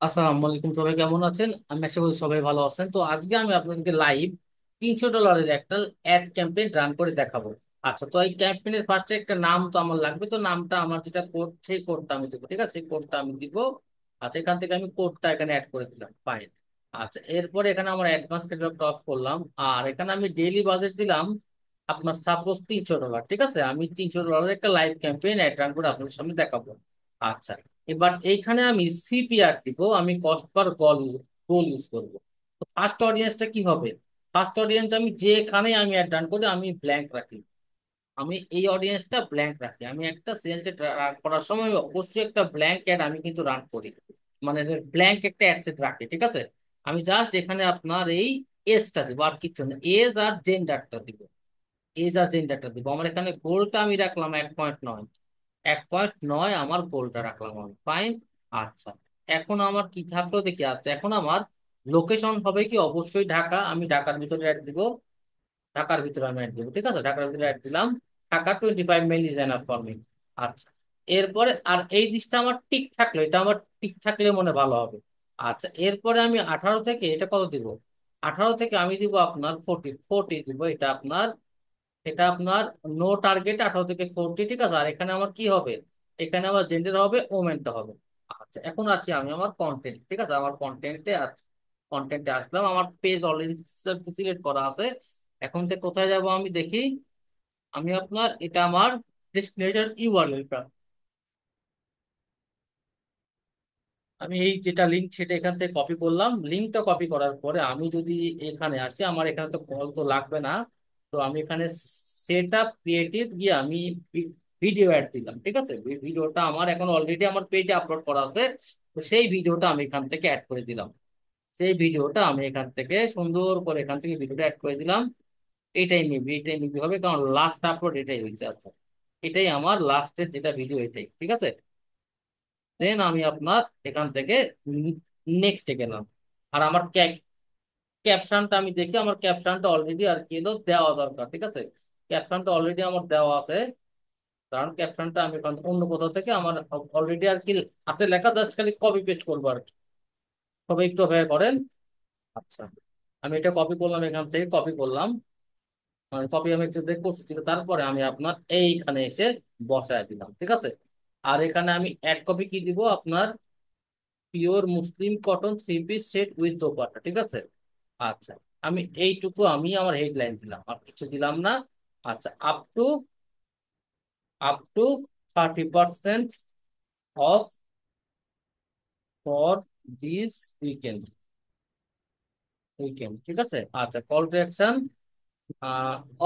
আসসালামু আলাইকুম, সবাই কেমন আছেন? আমি আশা করি সবাই ভালো আছেন। তো আজকে আমি আপনাদেরকে লাইভ $300 একটা অ্যাড ক্যাম্পেইন রান করে দেখাবো। আচ্ছা, তো এই ক্যাম্পেইনের ফার্স্টে একটা নাম তো আমার লাগবে। তো নামটা আমার যেটা কোড, সেই কোডটা আমি দিব। ঠিক আছে, সেই কোডটা আমি দিব। আচ্ছা, এখান থেকে আমি কোডটা এখানে অ্যাড করে দিলাম, ফাইন। আচ্ছা, এরপরে এখানে আমার অ্যাডভান্স ক্যাটালগটা অফ করলাম। আর এখানে আমি ডেইলি বাজেট দিলাম আপনার সাপোজ $300। ঠিক আছে, আমি $300 একটা লাইভ ক্যাম্পেইন অ্যাড রান করে আপনাদের সামনে দেখাবো। আচ্ছা, এবার এইখানে আমি সিপিআর দিব, আমি কস্ট পার গোল ইউজ করবো। তো ফার্স্ট অডিয়েন্সটা কি হবে? ফার্স্ট অডিয়েন্স আমি যেখানে আমি অ্যাড রান করি আমি ব্ল্যাঙ্ক রাখি। আমি এই অডিয়েন্সটা ব্ল্যাঙ্ক রাখি। আমি একটা সেলস রান করার সময় অবশ্যই একটা ব্ল্যাঙ্ক অ্যাড আমি কিন্তু রান করি, মানে ব্ল্যাঙ্ক একটা অ্যাড সেট রাখি। ঠিক আছে, আমি জাস্ট এখানে আপনার এই এজটা দিব, আর কিছু না, এজ আর জেন্ডারটা দিব। এজ আর জেন্ডারটা দিব। আমার এখানে গোলটা আমি রাখলাম 1.9। 1.9 আমার গোলটা রাখলাম আমি, ফাইন। আচ্ছা, এখন আমার কি থাকলো দেখি। আচ্ছা, এখন আমার লোকেশন হবে কি, অবশ্যই ঢাকা। আমি ঢাকার ভিতরে অ্যাড দিব। ঢাকার ভিতরে আমি অ্যাড দিব। ঠিক আছে, ঢাকার ভিতরে অ্যাড দিলাম। Dhaka 25 mile is enough for me. আচ্ছা, এরপরে আর এই জিনিসটা আমার টিক থাকলো, এটা আমার টিক থাকলে মনে ভালো হবে। আচ্ছা, এরপরে আমি 18 থেকে এটা কত দিব? 18 থেকে আমি দিব আপনার 40 দিব। এটা আপনার নো টার্গেট 18 থেকে 40। ঠিক আছে, আর এখানে আমার কি হবে? এখানে আমার জেন্ডার হবে ওমেনটা হবে। আচ্ছা, এখন আসি আমি আমার কন্টেন্ট। ঠিক আছে, আমার কন্টেন্টে আছে। কন্টেন্টে আসলাম, আমার পেজ অলরেডি সিলেক্ট করা আছে। এখন থেকে কোথায় যাব আমি দেখি। আমি আপনার এটা আমার ডেস্টিনেশন ইউআরএলটা, আমি এই যেটা লিঙ্ক সেটা এখান থেকে কপি করলাম। লিঙ্কটা কপি করার পরে আমি যদি এখানে আসি, আমার এখানে তো কল তো লাগবে না। তো আমি এখানে সেট আপ ক্রিয়েটিভ গিয়ে আমি ভিডিও অ্যাড দিলাম। ঠিক আছে, ভিডিওটা আমার এখন অলরেডি আমার পেজে আপলোড করা আছে। তো সেই ভিডিওটা আমি এখান থেকে অ্যাড করে দিলাম। সেই ভিডিওটা আমি এখান থেকে সুন্দর করে এখান থেকে ভিডিওটা অ্যাড করে দিলাম। এটাই নিবি হবে, কারণ লাস্ট আপলোড এটাই হয়েছে। আচ্ছা, এটাই আমার লাস্টের যেটা ভিডিও, এটাই ঠিক আছে। দেন আমি আপনার এখান থেকে নেক্সটে গেলাম। আর আমার ক্যাপশনটা আমি দেখি, আমার ক্যাপশনটা অলরেডি আর কি হলো দেওয়া দরকার। ঠিক আছে, ক্যাপশনটা অলরেডি আমার দেওয়া আছে। কারণ ক্যাপশনটা আমি অন্য কোথাও থেকে আমার অলরেডি আর কি আছে লেখা, জাস্ট খালি কপি পেস্ট করবো আর কি। তবে একটু অপেক্ষা করেন। আচ্ছা, আমি এটা কপি করলাম, এখান থেকে কপি করলাম। মানে কপি আমি যে করছি, তারপরে আমি আপনার এইখানে এসে বসায় দিলাম। ঠিক আছে, আর এখানে আমি এক কপি কি দিব আপনার, pure Muslim cotton 3 piece set with dupatta. ঠিক আছে, আচ্ছা, আমি এইটুকু আমি আমার হেডলাইন দিলাম, আর কিছু দিলাম না। আচ্ছা, up to 30% of for this weekend. ঠিক আছে, আচ্ছা, কল টু অ্যাকশন,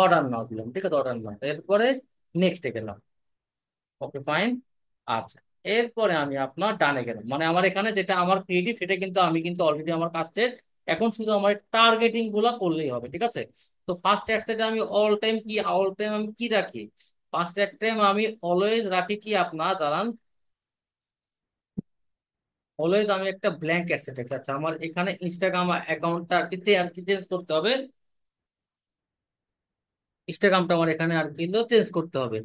অর্ডার নাও দিলাম। ঠিক আছে, অর্ডার নাও, এরপরে নেক্সটে গেলাম। ওকে, ফাইন। আচ্ছা, এরপরে আমি আপনার ডানে গেলাম, মানে আমার এখানে যেটা আমার ক্রিয়েটিভ সেটা কিন্তু আমি কিন্তু অলরেডি আমার কাজ শেষ। এখন শুধু আমার টার্গেটিং গুলা করলেই হবে। ঠিক আছে, তো ফার্স্ট অ্যাড সেটে আমি অল টাইম আমি কি রাখি? ফার্স্ট অ্যাড টাইম আমি অলওয়েজ রাখি কি আপনার দাঁড়ান, অলওয়েজ আমি একটা ব্ল্যাঙ্ক অ্যাড সেট রাখি। আচ্ছা, আমার এখানে ইনস্টাগ্রাম অ্যাকাউন্টটা আর কি চেঞ্জ করতে হবে। ইনস্টাগ্রামটা আমার এখানে আর কি চেঞ্জ করতে হবে।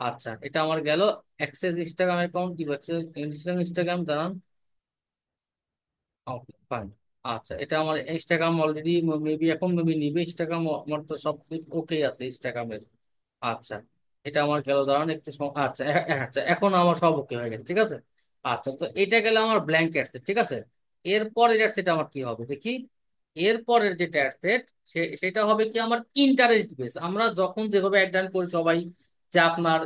আচ্ছা, এটা আমার গেল অ্যাক্সেস ইনস্টাগ্রাম অ্যাকাউন্ট কি হচ্ছে, ইনস্টাগ্রাম দাঁড়ান। ওকে, ফাইন। আচ্ছা, এটা আমার ইনস্টাগ্রাম অলরেডি মেবি এখন মেবি নিবে ইনস্টাগ্রাম, আমার তো সব কিছু ওকে আছে ইনস্টাগ্রামের। আচ্ছা, এটা আমার গেল দাঁড়ান একটু আচ্ছা, আচ্ছা, এখন আমার সব ওকে হয়ে গেছে। ঠিক আছে, আচ্ছা, তো এটা গেলে আমার ব্ল্যাঙ্কেট সেট। ঠিক আছে, এরপরের সেট আমার কি হবে দেখি। এরপরের যেটা সেট, সেটা হবে কি আমার ইন্টারেস্ট বেস। আমরা যখন যেভাবে অ্যাড করি সবাই, যে আপনার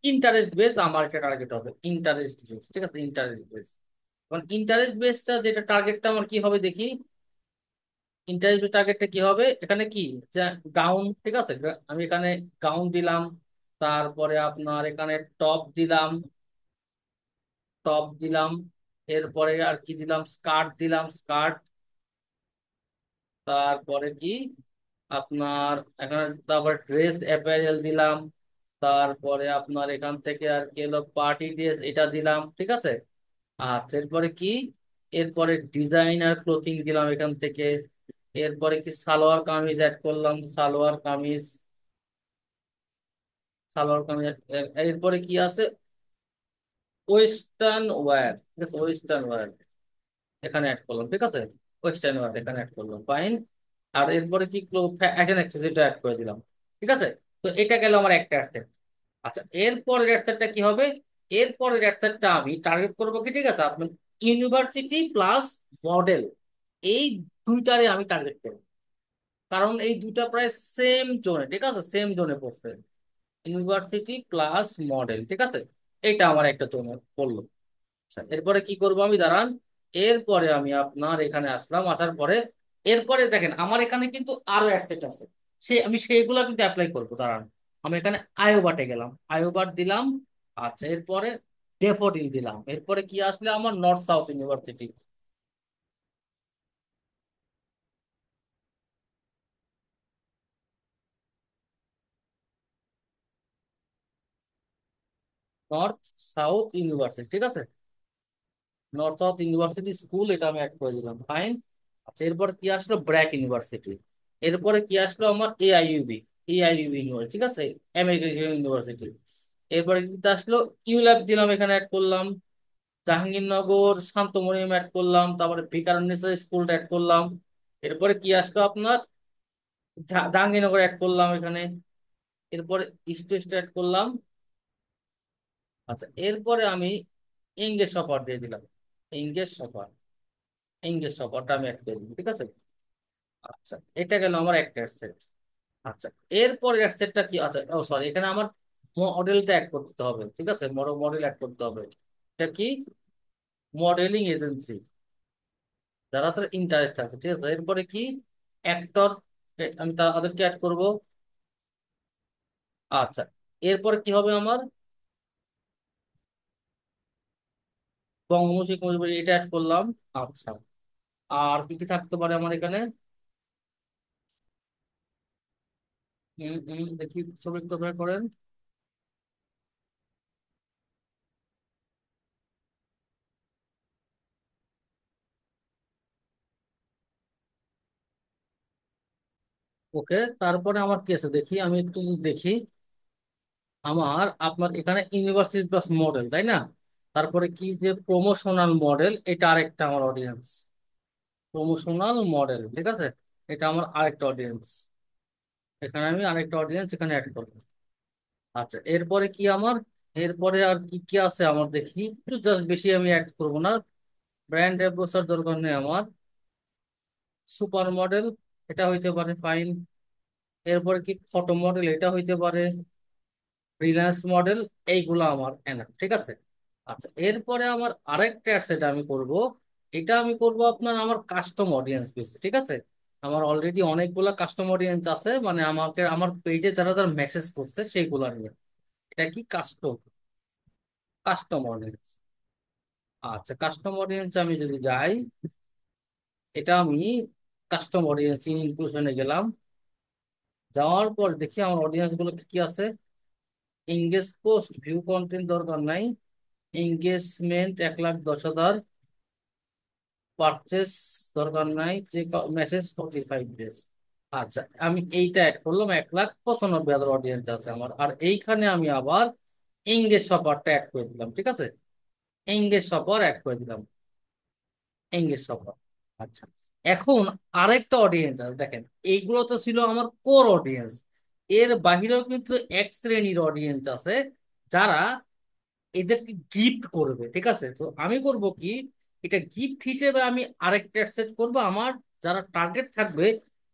ইন্টারেস্ট বেস আমার একটা টার্গেট হবে ইন্টারেস্ট বেস। ঠিক আছে, ইন্টারেস্ট বেস। এখন ইন্টারেস্ট বেসটা যেটা টার্গেটটা আমার কি হবে দেখি। ইন্টারেস্ট বেস টার্গেটটা কি হবে এখানে কি, যে গাউন। ঠিক আছে, আমি এখানে গাউন দিলাম। তারপরে আপনার এখানে টপ দিলাম। এরপরে আর কি দিলাম, স্কার্ট। তারপরে কি আপনার এখানে, তারপর ড্রেস অ্যাপারেল দিলাম। তারপরে আপনার এখান থেকে আর কি হলো পার্টি ড্রেস, এটা দিলাম। ঠিক আছে, আচ্ছা, এরপরে কি, এরপরে ডিজাইনার ক্লোথিং দিলাম এখান থেকে। এরপরে কি সালোয়ার কামিজ অ্যাড করলাম, সালোয়ার কামিজ। এরপরে কি আছে, ওয়েস্টার্ন ওয়্যার। ঠিক আছে, ওয়েস্টার্ন ওয়্যার। এখানে অ্যাড করলাম, ঠিক আছে। ওয়েস্টার্ন ওয়ার্ড এখানে অ্যাড করলাম, ফাইন। আর এরপরে কি ফ্যাশন অ্যাক্সেসরিটা অ্যাড করে দিলাম, ঠিক আছে। তো এটা গেল আমার একটা অ্যাডসেট। আচ্ছা, এরপরের অ্যাডসেটটা কি হবে? এরপরের অ্যাডসেটটা আমি টার্গেট করবো কি, ঠিক আছে, আপনার ইউনিভার্সিটি প্লাস মডেল, এই দুইটারে আমি টার্গেট করবো। কারণ এই দুইটা প্রায় সেম জোনে, ঠিক আছে, সেম জোনে পড়ছে। ইউনিভার্সিটি প্লাস মডেল, ঠিক আছে, এটা আমার একটা জোনে পড়লো। আচ্ছা, এরপরে কি করব আমি, দাঁড়ান। এরপরে আমি আপনার এখানে আসলাম, আসার পরে এরপরে দেখেন আমার এখানে কিন্তু আরো অ্যাডসেট আছে, আমি সেইগুলা কিন্তু অ্যাপ্লাই করবো, দাঁড়ান। আমি এখানে আয়োবাটে গেলাম, আয়োবাট দিলাম। আচ্ছা, এরপরে ডেফোডিল দিলাম। এরপরে কি আসলে আমার north south university. North south university, ঠিক আছে। নর্থ সাউথ ইউনিভার্সিটি স্কুল, এটা আমি অ্যাড করে দিলাম, ফাইন। আচ্ছা, এরপর কি আসলো, ব্র্যাক ইউনিভার্সিটি। এরপরে কি আসলো আমার এআইইউবি, এআইইউবি ইউনিভার্সিটি, ঠিক আছে, আমেরিকান ইউনিভার্সিটি। এরপরে কি আসলো, ইউল্যাব দিলাম, এখানে অ্যাড করলাম। জাহাঙ্গীরনগর শান্তমরিয়ম অ্যাড করলাম, তারপরে ভিকারুননিসা স্কুল অ্যাড করলাম। এরপরে কি আসলো আপনার জাহাঙ্গীরনগর অ্যাড করলাম এখানে। এরপরে ইস্ট ওয়েস্ট অ্যাড করলাম। আচ্ছা, এরপরে আমি ইংলিশ সফর দিয়ে দিলাম, ইংলিশ সফর, ইংলিশ সফরটা আমি অ্যাড করে দিলাম, ঠিক আছে। আচ্ছা, এটা গেল আমার একটা সেট। আচ্ছা, এরপর সেটটা কি, আচ্ছা ও সরি, এখানে আমার মডেলটা অ্যাড করতে হবে, ঠিক আছে, মডেল অ্যাড করতে হবে। এটা কি, মডেলিং এজেন্সি, যারা তার ইন্টারেস্ট আছে, ঠিক আছে। এরপরে কি, অ্যাক্টর, আমি তাদেরকে অ্যাড করব। আচ্ছা, এরপরে কি হবে আমার, বঙ্গবন্ধু শেখ মুজিবুর, এটা অ্যাড করলাম। আচ্ছা, আর কি কি থাকতে পারে আমার এখানে? দেখি, ছবি একটু অপেক্ষা করেন। ওকে, তারপরে আমার কি আছে দেখি, আমি একটু দেখি। আমার আপনার এখানে ইউনিভার্সিটি প্লাস মডেল, তাই না? তারপরে কি যে প্রমোশনাল মডেল, এটা আরেকটা আমার অডিয়েন্স। প্রমোশনাল মডেল, ঠিক আছে, এটা আমার আরেকটা অডিয়েন্স। এখানে আমি আরেকটা অডিয়েন্স এখানে অ্যাড করবো। আচ্ছা, এরপরে কি আমার, এরপরে আর কি কি আছে আমার দেখি, একটু জাস্ট বেশি আমি অ্যাড করবো না। ব্র্যান্ড অ্যাম্বাসাডর দরকার নেই আমার। সুপার মডেল, এটা হইতে পারে, ফাইন। এরপরে কি ফটো মডেল, এটা হইতে পারে। ফ্রিল্যান্স মডেল, এইগুলো আমার এনাফ, ঠিক আছে। আচ্ছা, এরপরে আমার আরেকটা সেট আমি করব। এটা আমি করব আপনার আমার কাস্টম অডিয়েন্স বেস, ঠিক আছে। আমার অলরেডি অনেকগুলা কাস্টম অডিয়েন্স আছে, মানে আমাকে আমার পেজে যারা যারা মেসেজ করছে সেইগুলা নিয়ে। এটা কি, কাস্টম, কাস্টম অডিয়েন্স। আচ্ছা, কাস্টম অডিয়েন্স আমি যদি যাই, এটা আমি কাস্টম অডিয়েন্স ইনক্লুশনে গেলাম। যাওয়ার পর দেখি আমার অডিয়েন্স গুলো কি কি আছে। এঙ্গেজ পোস্ট, ভিউ কন্টেন্ট দরকার নাই। এঙ্গেজমেন্ট 1,10,000। পারচেস দরকার নাই, যে মেসেজ 45 ডেজ। আচ্ছা, আমি এইটা অ্যাড করলাম, 1,95,000 অডিয়েন্স আছে আমার। আর এইখানে আমি আবার এঙ্গেজ শপারটা অ্যাড করে দিলাম, ঠিক আছে। এঙ্গেজ শপার অ্যাড করে দিলাম, এঙ্গেজ শপার। আচ্ছা, এখন আরেকটা অডিয়েন্স আছে দেখেন। এইগুলো তো ছিল আমার কোর অডিয়েন্স। এর বাহিরেও কিন্তু এক শ্রেণীর অডিয়েন্স আছে, যারা এদেরকে গিফট করবে, ঠিক আছে। তো আমি করব কি, এটা গিফট হিসেবে আমি আরেকটা সেট করব। আমার যারা টার্গেট থাকবে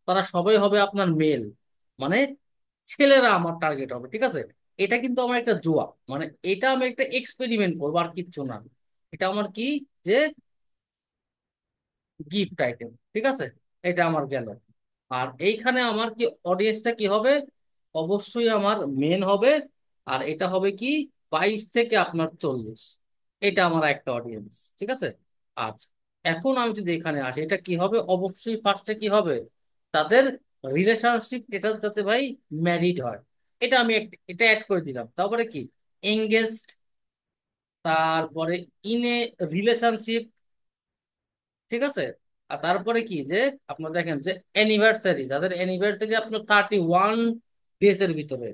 তারা সবাই হবে আপনার মেল, মানে ছেলেরা আমার টার্গেট হবে, ঠিক আছে। এটা কিন্তু আমার একটা জুয়া, মানে এটা আমি একটা এক্সপেরিমেন্ট করবো, আর কিচ্ছু না। এটা আমার কি, যে গিফট আইটেম, ঠিক আছে। এটা আমার গেল। আর এইখানে আমার কি অডিয়েন্সটা কি হবে, অবশ্যই আমার মেন হবে। আর এটা হবে কি, 22 থেকে আপনার 40। এটা আমার একটা অডিয়েন্স, ঠিক আছে। আচ্ছা, এখন আমি যদি এখানে আসি, এটা কি হবে, অবশ্যই ফার্স্টে কি হবে, তাদের রিলেশনশিপ, এটা যাতে ভাই ম্যারিড হয়। এটা আমি এটা অ্যাড করে দিলাম। তারপরে কি, এঙ্গেজড, তারপরে ইন এ রিলেশনশিপ, ঠিক আছে। আর তারপরে কি, যে আপনার দেখেন যে অ্যানিভার্সারি, যাদের অ্যানিভার্সারি আপনার 31 ডেজ এর ভিতরে,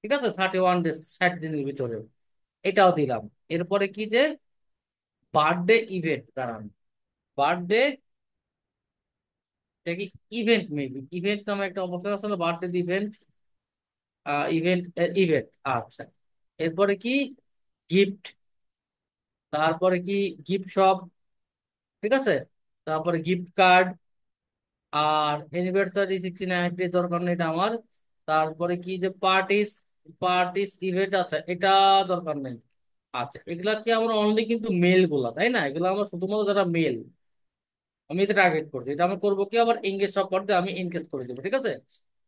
ঠিক আছে, 31 ডেজ, 60 দিনের ভিতরে, এটাও দিলাম। এরপরে কি, যে বার্থডে ইভেন্ট, দাঁড়ান, বার্থডে, এটা কি ইভেন্ট? মেবি ইভেন্ট নামে একটা অপশন আছে না, বার্থডে ইভেন্ট, ইভেন্ট, ইভেন্ট। আচ্ছা, এরপরে কি গিফট, তারপরে কি গিফট শপ, ঠিক আছে, তারপরে গিফট কার্ড, আর অ্যানিভার্সারি 69 দরকার নেই এটা আমার। তারপরে কি যে পার্টিস, পার্টিস ইভেন্ট, আচ্ছা এটা দরকার নেই। আচ্ছা, এগুলা কি আমার অনলি কিন্তু মেল গুলা, তাই না? এগুলো আমার শুধুমাত্র যারা মেল, আমি এটা টার্গেট করছি। এটা আমি করবো কি, আবার এনগেজ সব করতে আমি এনগেজ করে দেবো, ঠিক আছে,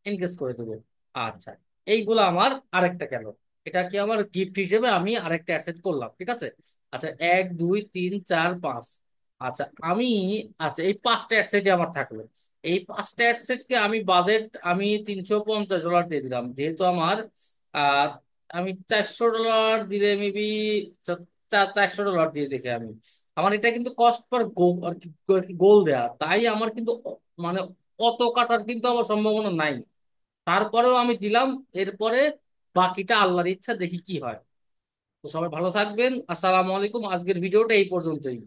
এনগেজ করে দেবো। আচ্ছা, এইগুলো আমার আরেকটা গেল। এটা কি আমার গিফট হিসেবে আমি আরেকটা অ্যাডসেট করলাম, ঠিক আছে। আচ্ছা, 1 2 3 4 5। আচ্ছা আমি, আচ্ছা এই 5টা অ্যাডসেটই আমার থাকলো। এই 5টা অ্যাডসেটকে আমি বাজেট আমি $350 দিয়ে দিলাম, যেহেতু আমার আহ আমি $400 দিলে মেবি, $400 দিয়ে দেখে আমি, আমার এটা কিন্তু কস্ট পার গোল দেয়া, তাই আমার কিন্তু মানে অত কাটার কিন্তু আমার সম্ভাবনা নাই। তারপরেও আমি দিলাম। এরপরে বাকিটা আল্লাহর ইচ্ছা, দেখি কি হয়। তো সবাই ভালো থাকবেন, আসসালামু আলাইকুম। আজকের ভিডিওটা এই পর্যন্তই।